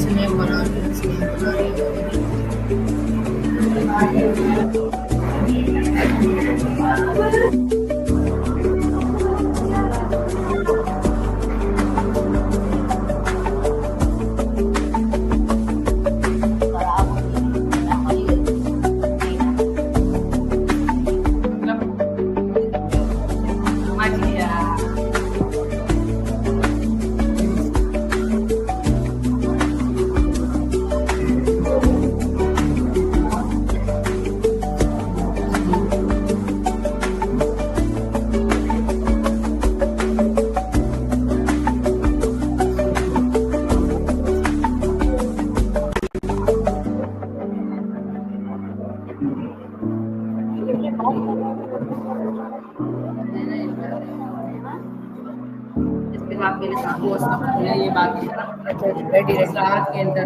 Snap बना रही है। आपके लिए साथ ये बात राहत के अंदर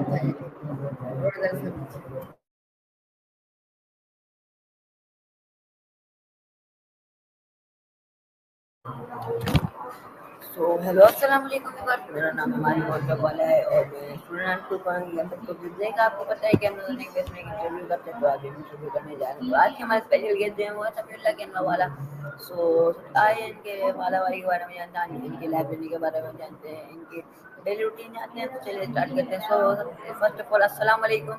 तो हेलो अस्सलाम वालेकुम व्यूअर्स, मेरा नाम हमारी बहुत वाला है और मैं स्टूडेंट को कहूँगी हम सबको देगा। आपको पता है कि हम लोगों ने इंग्लिश में इंटरव्यू करते हैं, तो आज इंटरव्यू करने जा रहे हैं। तो आज के हमारे स्पेशल गेस्ट हैं वो है समीउल्लाह कैनवा वाला। सो आइए इनके मालावारी के बारे में जानते हैं, इनकी लाइब्रेरी के बारे में जानते हैं, इनकी डेली रूटीन जानते हैं। तो चलिए स्टार्ट करते हैं। सो फर्स्ट ऑफ ऑल अस्सलाम वालेकुम।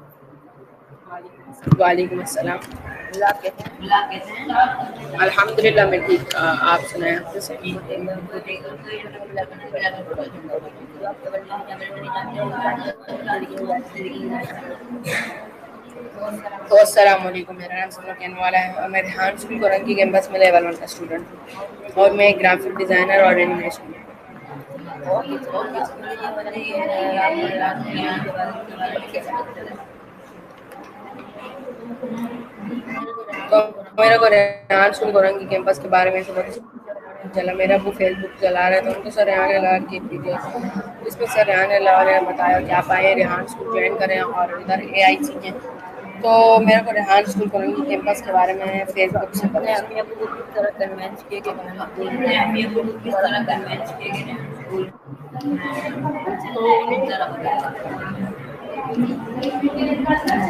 वालेकुम अस्सलाम। कैसे हैं? अल्हम्दुलिल्लाह मैं ठीक। आप सुनाएं? तो अस्सलाम वालेकुम, मेरा नाम समीउल्लाह कैनवा वाला है और मैं रेहान स्कूल कोरंगी कैंपस में लेवल 1 का स्टूडेंट हूँ और मैं ग्राफिक डिज़ाइनर और एनिमेशन। तो मेरे को रेहान स्कूल कोरंगी कैंपस के बारे में चला। मेरा वो फेसबुक चला रहे थे, उनको सर रेहान अल्लाह की वीडियो जिसमें सर रेहान अल्लाह ने बताया कि आप आए रेहान स्कूल ज्वाइन करें और इधर AI सीखें। तो मेरे को रेहान स्कूल कोरंगी कैंपस के बारे में फेसबुक से पता चला।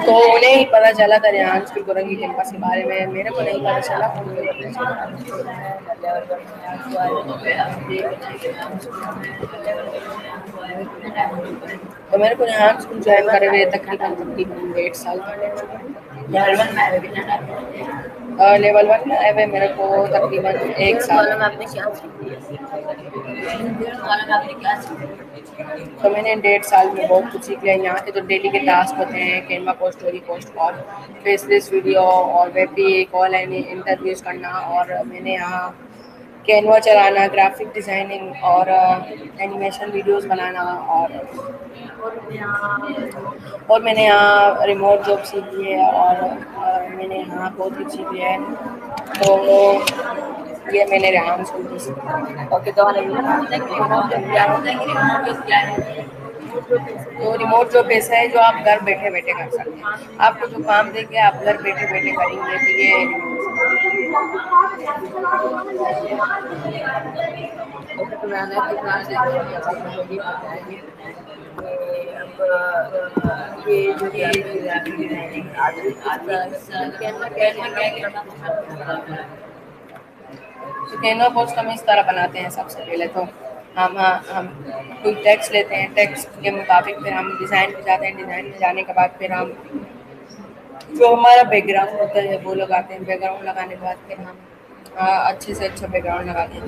तो उन्हें ही पता चला था रेहान स्कूल कोरंगी कैंपस के बारे में, मेरे को नहीं पता चला। तो मेरे को रेहान स्कूल ज्वाइन करे हुए तकरीबन 1.5 साल लेवल 1 में आए हुए मेरे को तकरीबन 1 साल। तो मैंने 1.5 साल में बहुत कुछ सीख लिया। यहाँ के जो डेली के टास्क होते हैं, कैनवा पोस्ट, स्टोरी पोस्ट और फेसलेस वीडियो और वेब पे कॉल एंड इंटरव्यूज़ करना, और मैंने यहाँ कैनवा चलाना, ग्राफिक डिज़ाइनिंग और एनिमेशन वीडियोस बनाना, और मैंने यहाँ रिमोट जॉब सीखी है और मैंने यहाँ बहुत कुछ सीख लिया है। तो ये मैंने रेहान स्कूल में सीखा। ओके, तो रिमोट जॉब ऐसा है जो आप घर बैठे बैठे कर सकते हैं। आपको जो काम देंगे आप घर बैठे बैठे करेंगे। तो ये कैनवा पोस्ट हम इस तरह बनाते हैं। सबसे पहले तो हम कोई टेक्स्ट लेते हैं, टेक्स्ट के मुताबिक फिर हम डिज़ाइन पे जाते हैं। डिज़ाइन में जाने के बाद फिर हम जो हमारा बैकग्राउंड होता है वो लगाते हैं। बैकग्राउंड लगाने के बाद फिर हम अच्छे से अच्छा बैकग्राउंड लगाते हैं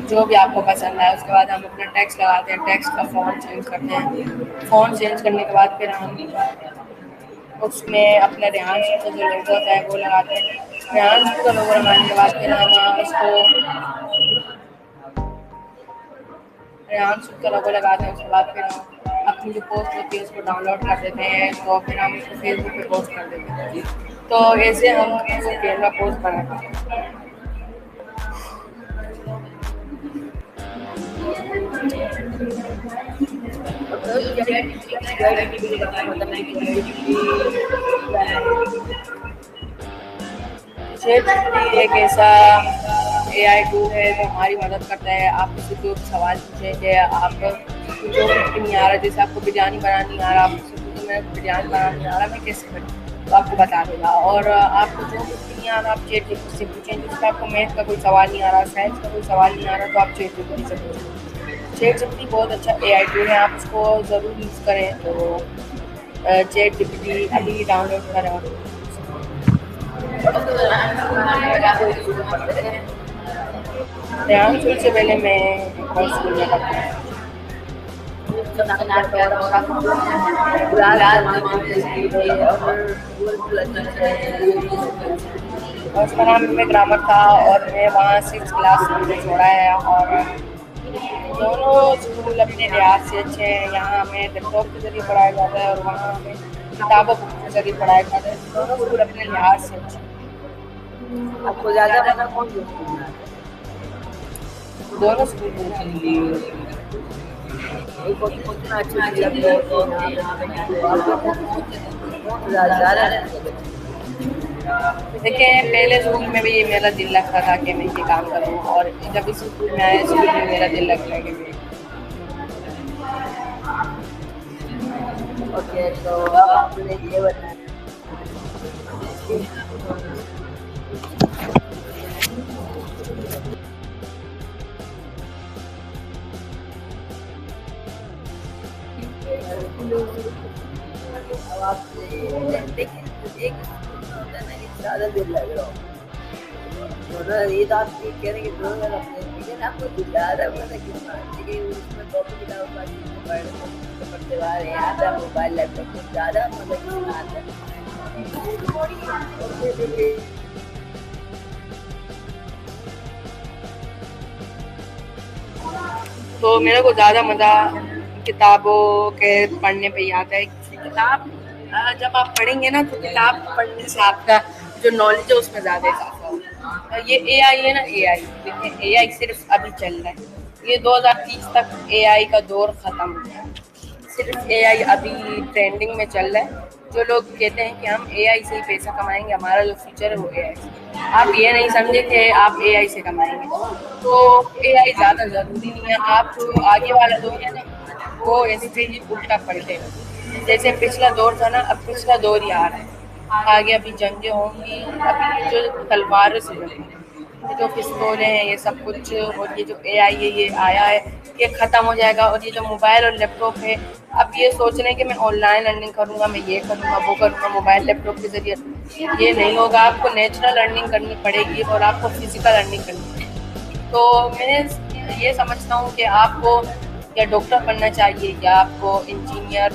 जो भी आपको पसंद है। उसके बाद हम अपना टेक्स्ट लगाते हैं, टेक्स्ट का फॉन्ट चेंज करते हैं। फॉन्ट चेंज करने के बाद फिर हम उसमें अपना रेहान का जो लोगो होता है वो लगाते हैं। रेहान का लोगो लगाने के बाद फिर हम उसको रेहान का लोगो लगाते हैं। उसके बाद फिर हम अपनी जो पोस्ट होती है उसको डाउनलोड कर देते हैं, तो फिर हम उसको फेसबुक पे पोस्ट कर देते हैं। तो ऐसे हम कैनवा पोस्ट बनाते हैं। ChatGPT एक ऐसा AI टूल है जो हमारी मदद करता है। आप किसी को सवाल पूछेंगे, आप जो भी नहीं आ रहा, जैसे आपको बिरयानी बनानी आ रहा, आप उससे पूछें मैं बिरयानी बनानी आ रहा, मैं कैसे करूँ, तो आपको बता देगा। और आपको जो कुछ नहीं आ रहा, आप ChatGPT से पूछें। जिसका आपको मैथ का कोई सवाल नहीं आ रहा, साइंस का कोई सवाल नहीं आ रहा, तो आप ChatGPT से पूछें। ChatGPT बहुत अच्छा AI टूल है, आप उसको ज़रूर यूज़ करें। तो ChatGPT अभी डाउनलोड करें। ध्यान से पहले मैं एक बार स्कूल में पढ़ती हूँ। बचपन में ग्रामर था और मैं वहाँ 6 क्लास में छोड़ा है। और दोनों स्कूल अपने लिहाज से अच्छे हैं। यहाँ हमें लैपटॉप के जरिए पढ़ाया जाता है और वहाँ हमें किताबों के जरिए पढ़ाया जाता है। दोनों स्कूल अपने लिहाज से अच्छे हैं। आपको ज्यादा पता कौन सा स्कूल में आता है? दोनों स्कूल देखिए, पहले स्कूल में भी मेरा दिल लगता था कि मैं ये काम करूँ, और जब इस स्कूल में आया स्कूल में मेरा दिल लगता है कि मैं ओके। तो अब आपने ये बताया अब आपने देखिए एक ज़्यादा देर लग रहा हो, ये तो आप कह रहे हैं कि 2000 अपने, लेकिन आपको ज़्यादा पता कितना, लेकिन उसमें कॉपी किताब पढ़ते बाहर यहाँ पे मोबाइल लैपटॉप में ज़्यादा मतलब कितना आता है। तो मेरे को ज़्यादा मज़ा किताबों के पढ़ने पे ही आता है। किताब जब आप पढ़ेंगे ना, तो किताब पढ़ने से आपका जो नॉलेज है उसमें ज़्यादा इजाफा होगा। ये AI है ना, AI सिर्फ अभी चल रहा है। ये 2030 तक AI का दौर ख़त्म हो गया। सिर्फ AI अभी ट्रेंडिंग में चल रहा है। जो लोग कहते हैं कि हम AI से ही पैसा कमाएंगे, हमारा जो फ्यूचर है वो AI से, आप ये नहीं समझे कि आप AI से कमाएंगे। तो AI ज़्यादा ज़रूरी नहीं है। आप जो आगे वाला दौर है ना, वो ऐसे ही उल्टा पलटेगा। जैसे पिछला दौर था ना, अब पिछला दौर ही आ रहा है। आगे अभी जंगें होंगी, अभी जो तलवारों से जंग, ये जो पिस्तौलें हैं, ये सब कुछ, और ये जो AI है ये आया है, ये ख़त्म हो जाएगा। और ये जो मोबाइल और लैपटॉप है, अब ये सोच रहे हैं कि मैं ऑनलाइन अर्निंग करूँगा, मैं ये करूँगा वो करूँगा मोबाइल लैपटॉप के ज़रिए, ये नहीं होगा। आपको नेचुरल अर्निंग करनी पड़ेगी और आपको फिजिकल अर्निंग करनी पड़ेगी। तो मैं ये समझता हूँ कि आपको या डॉक्टर बनना चाहिए, या आपको इंजीनियर,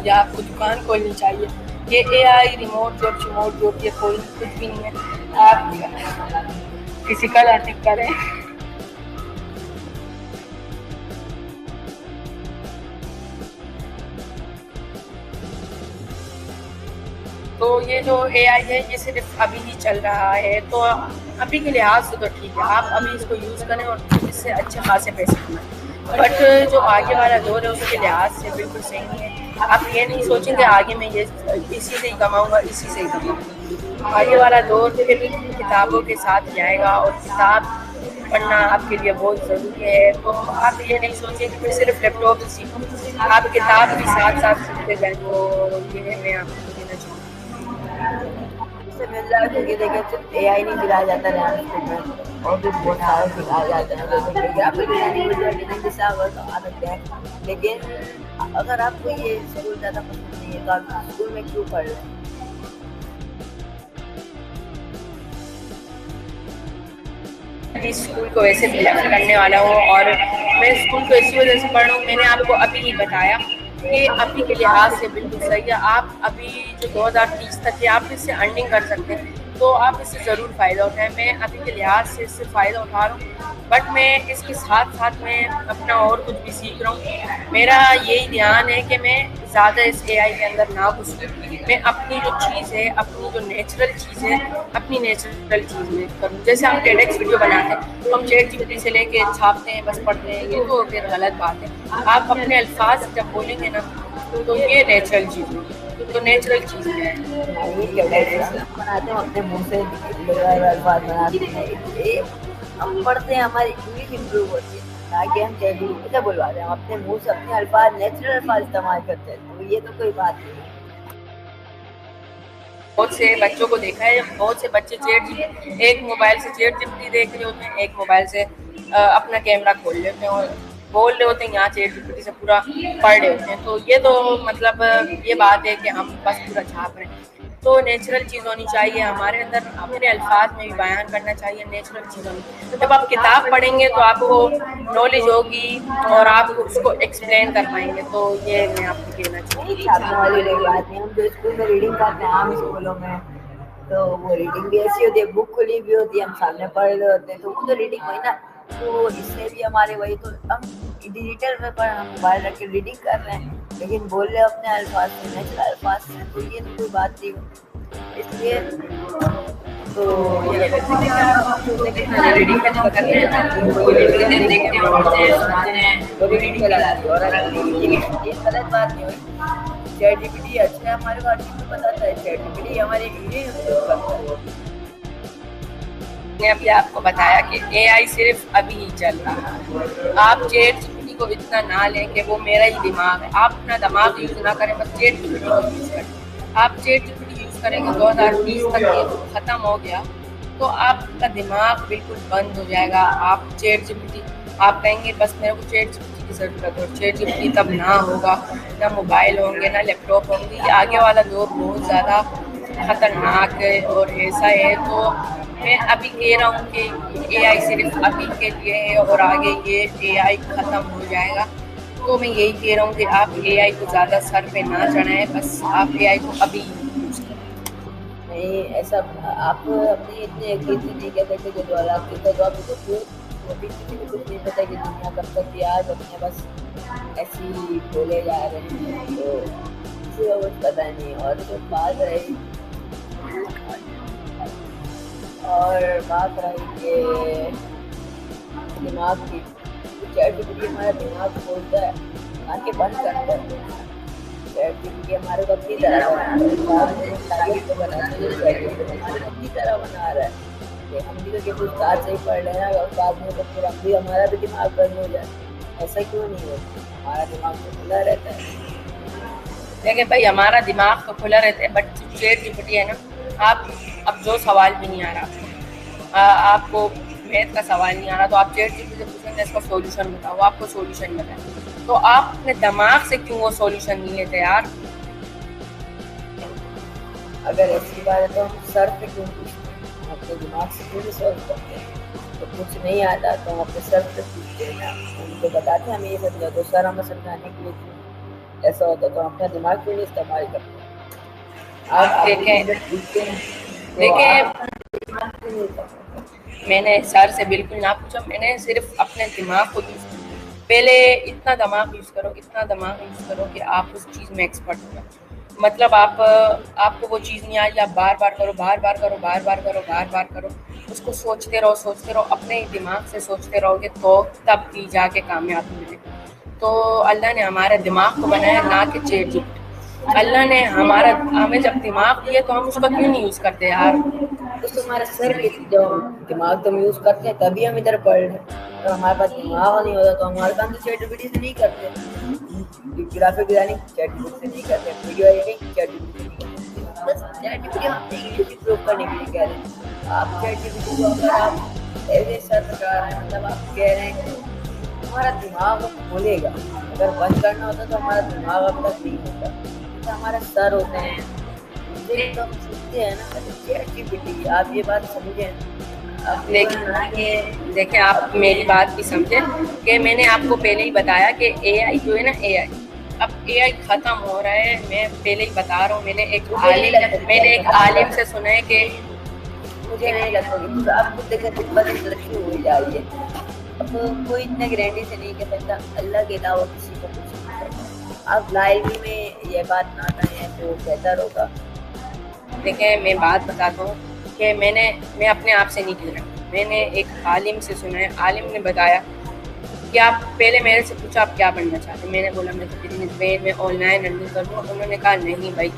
या आपको दुकान खोलनी चाहिए। ये AI रिमोट जॉब ये कोई कुछ भी नहीं है। आप फिजिकल अर्निंग करें। तो ये जो AI है ये सिर्फ अभी ही चल रहा है, तो अभी के लिहाज से तो ठीक है, आप अभी इसको यूज़ करें और इससे अच्छे खासे पैसे कमाएं। बट जो आगे वाला दौर है उसके लिहाज से बिल्कुल सही नहीं है। आप ये नहीं सोचेंगे आगे मैं ये इसी से ही कमाऊँगा, इसी से ही कमाऊँगा। आगे वाला दौर फिर किताबों के साथ जाएगा, और किताब पढ़ना आपके लिए बहुत ज़रूरी है। तो आप ये नहीं सोचें कि मैं सिर्फ लैपटॉप सीखूँ, आप किताब भी साथ साथ सीखते जाएँ। तो ये मैं आपको कहना चाहूँगी। इससे मिल रहा है क्योंकि देखिए सिर्फ AI नहीं सिखाया जाता है स्कूल में, और भी बहुत सारा सिखाया जाता है। जैसे कि आप डिजाइनिंग जैसा अगर तो आ सकते हैं, लेकिन अगर आपको ये स्कूल ज़्यादा पसंद नहीं है तो आप स्कूल में क्यों पढ़ रहे हैं? इस स्कूल को वैसे प्रेफर करने वाला हूँ, और मैं स्कूल को इसी वजह से पढ़ रहा हूँ। मैंने आपको अभी ही बताया कि अभी के लिहाज से बिल्कुल सही है। आप अभी जो 2030 तक है आप इससे अर्निंग कर सकते हैं, तो आप इससे ज़रूर फ़ायदा उठाएं। मैं अभी के लिहाज से इससे फ़ायदा उठा रहा हूँ, बट मैं इसके साथ साथ में अपना और कुछ भी सीख रहा हूँ। मेरा यही ध्यान है कि मैं ज़्यादा इस AI के अंदर ना घुसूँ। मैं अपनी जो चीज़ है, अपनी जो नेचुरल चीज़ है, अपनी नेचुरल चीज़ में करूँ। जैसे हम TEDx वीडियो बनाते हैं तो हम ChatGPT से लेके छापते हैं, बस पढ़ते हैं, ये तो फिर गलत बात है। आप अपने अल्फाज जब बोलेंगे ना, तो ये नेचुरल चीज़ है। तो नेचुरल चीज़ है। नहीं कैसे हम बनाते हैं अपने मुंह से अल्फाज बनाते हैं, ये हम पढ़ते हैं हमारी इंग्लिश इंप्रूव होती है ना कि हम चैटजीपीटी से बुलवाते हैं, हम अपने मुंह से अपने अल्फाज नेचुरल अल्फाज इस्तेमाल करते हैं, तो ये तो कोई बात नहीं है। बहुत से बच्चों को देखा है, बहुत से बच्चे एक मोबाइल से चैटजीपीटी देख रहे होते हैं, एक मोबाइल से अपना कैमरा खोल लेते हैं और बोल रहे होते हैं, यहाँ चैटजीपीटी से पूरा पढ़ रहे होते हैं। तो ये तो मतलब ये बात है कि हम बस पूरा छाप रहे हैं। तो नेचुरल चीज़ होनी चाहिए हमारे अंदर, अपने अल्फाज में भी बयान करना चाहिए, नेचुरल चीज़ होनी। जब आप किताब पढ़ेंगे तो आपको नॉलेज होगी और आप उसको एक्सप्लेन कर पाएंगे। तो ये मैं आपको कहना चाहूँगी। छापने वाली कोई बात नहीं, हम जो स्कूल में रीडिंग करते हैं आम स्कूलों में, तो वो रीडिंग भी ऐसी होती है, बुक खुली भी होती है, हम सामने पढ़ रहे होते हैं, तो वो तो रीडिंग हुई ना। तो इससे भी हमारे वही, तो हम डिजिटल में पढ़, हम मोबाइल रख के रीडिंग कर रहे हैं लेकिन बोल रहे अपने अल्फाज से, नेचुरल अल्फाज से, तो ये तो कोई बात नहीं। इसलिए तो रीडिंग का कर रहे हैं, देखते हैं, पढ़ते हैं, सुनाते हैं, तो रीडिंग चलाते हैं, और ये गलत बात नहीं हुई। चैटजीपीटी अच्छा है हमारे को, हर चीज़ को पता है, चैटजीपीटी हमारे लिए उपयोग करता है। मैंने अभी आपको बताया कि एआई सिर्फ अभी ही चल रहा है। आप चैटजीपीटी को इतना ना लें कि वो मेरा ही दिमाग है, आप अपना दिमाग यूज़ ना करें, बस चैटजीपीटी को यूज़ करें। आप चैटजीपीटी यूज़ करेंगे 2020 तक ये ख़त्म हो गया तो आपका दिमाग बिल्कुल बंद हो जाएगा। आप चैटजीपीटी, आप कहेंगे बस मेरे को चैटजीपीटी की ज़रूरत है, और चैटजीपीटी तब ना होगा, ना मोबाइल होंगे, ना लैपटॉप होंगे। ये आगे वाला दौर बहुत ज़्यादा ख़तरनाक है और ऐसा है। तो मैं अभी कह रहा हूँ कि एआई सिर्फ अभी के लिए है और आगे ये एआई ख़त्म हो जाएगा। तो मैं यही कह रहा हूँ कि आप एआई को ज़्यादा सर पे ना चढ़ाएं, बस आप एआई को अभी यूज़ करें। नहीं ऐसा आप अपने इतने यकीन से नहीं कह सकते कि 2030 तो आपको अभी किसी को कुछ नहीं पता कि दुनिया कब तक की, आज अपने बस ऐसे ही बोले जा रहे हैं, तो किसी को कुछ पता नहीं। और जो बात रही कि दिमाग की, चैटजीपीटी हमारा दिमाग खोलता है, आंखें बंद करता है। चैटजीपीटी हमारे को अपनी तरह अपनी तरह बना रहा है कि हम भी तो उस्ताद से ही पढ़ रहे हैं, उस्ताद में तो फिर हम भी, हमारा भी दिमाग बंद हो जाए। ऐसा क्यों नहीं होता, हमारा दिमाग तो खुला रहता है। देखिए भाई, हमारा दिमाग तो खुला रहता है, बट चैटजीपीटी है ना, आप अब जो सवाल भी नहीं आ रहा, आपको मैथ का सवाल नहीं आ रहा, तो आप चैटजीपीटी से पूछेंगे इसका सॉल्यूशन बताओ, वो आपको सॉल्यूशन बताए। तो आप अपने दिमाग से क्यों वो सॉल्यूशन नहीं लेते यार? अगर ऐसी बात है तो हम सर पे क्यों पूछते हैं, हम अपने दिमाग से क्यों नहीं सॉल्व करते हैं? तो कुछ नहीं आता तो हम अपने सर पे पूछते हैं ना, उनको बताते हैं हमें ये समझा, तो सर हमें समझाने के लिए क्यों ऐसा होता है, तो हम अपना दिमाग क्यों नहीं इस्तेमाल करते? आप देखें, मैंने सर से बिल्कुल ना पूछा, मैंने सिर्फ अपने दिमाग को यूज़, पहले इतना दिमाग यूज़ करो, इतना दिमाग यूज़ करो कि आप उस चीज़ में एक्सपर्ट हो जाओ। मतलब आपको वो चीज़ नहीं आ रही, आप बार बार करो, उसको सोचते रहो, अपने दिमाग से सोचते रहोगे तो तब भी जाके कामयाबी मिलेगी। तो अल्लाह ने हमारे दिमाग को बनाया, ना कि चैटजीपीटी। अल्लाह ने हमें जब दिमाग दिया तो हम उसका क्यों नहीं यूज़ करते यार? तो हमारा सर भी, जो दिमाग तो हम यूज़ करते हैं तभी हम इधर पढ़ रहे हैं, तो हमारे पास दिमाग नहीं होता तो हमारे काम तो चैटजीपीटी से नहीं करते, ग्राफिक डिजाइनिंग चैटजीपीटी से नहीं करते, वीडियो एडिटिंग चैटजीपीटी से नहीं करते। बस चैटजीपीटी हम इंग्लिश इंप्रूव करने के लिए कह रहे हैं। आप चैटजीपीटी को अगर आप ऐसे सर पकड़ा रहे हैं, मतलब आप कह रहे हैं कि हमारा दिमाग खोलेगा, अगर बंद करना होता तो हमारा दिमाग अब तक नहीं होता, तो हमारा सर होते हैं, तो हम सुनते हैं ना चैटजीपीटी। आप ये बात समझें। देखें, आप मेरी बात भी समझें कि मैंने आपको पहले ही बताया कि एआई जो है ना, अब एआई ख़त्म हो रहा है। मैं पहले ही बता रहा हूँ, मैंने एक आलिम से सुना है कि मुझे नहीं लगता कि आप खुद देखें तरक्की हो जा रही है। अब कोई इतने गारंटी से नहीं कह सकता, अल्लाह के अलावा किसी को कुछ नहीं करता। आप लाइब्रेरी में ये बात ना करें तो बेहतर होगा। देखें, मैं बात बताता हूँ कि मैं अपने आप से नहीं कह रहा, मैंने एक आलिम से सुना है। आलिम ने बताया कि आप पहले मेरे से पूछा आप क्या बनना चाहते हैं। मैंने बोला मैं तो बिजनेसमैन में ऑनलाइन अर्निंग करूँगा। उन्होंने कहा नहीं भाई,